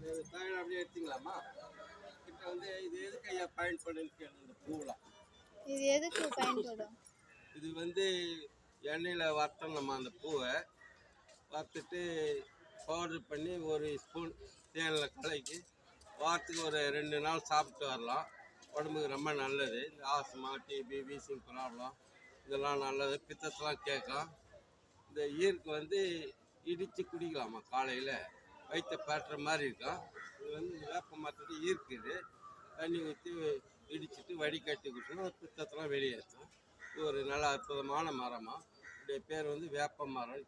தகவல் அப்படியே எடுத்துக்கலாமா? கிட்ட வந்து இது எதுக்கு ஐயா பயன்படுன்னு கேளு இந்த பூவெலாம். இது எதுக்கு பயன்படும்? இது வந்து எண்ணெயில் வறுத்தோம் நம்ம அந்த பூவை வறுத்துட்டு பவுடர் பண்ணி ஒரு ஸ்பூன் தேனில் கலக்கி வாரத்துக்கு ஒரு 2 நாள் சாப்பிட்டு வரலாம். உடம்புக்கு ரொம்ப நல்லது. இந்த ஆஸ்மா, டிபி, வீசிங் ப்ராப்ளம் இதெல்லாம் நல்லது. பித்தத்தெலாம் கேட்கும். இந்த ஈர்க்கு வந்து இடித்து குடிக்கலாமா காலையில், வயிற்றை பட்டுற மாதிரி இருக்கும். இது வந்து இந்த வேப்ப மரத்தோட ஈர்க்குது. தண்ணி ஊற்றி இடிச்சிட்டு வடிகட்டி குடிச்சோம்னா பித்தத்தெல்லாம் வெளியேற்றும். இது ஒரு நல்ல அற்புதமான மரமாக. இதோடைய பேர் வந்து வேப்ப மரம்.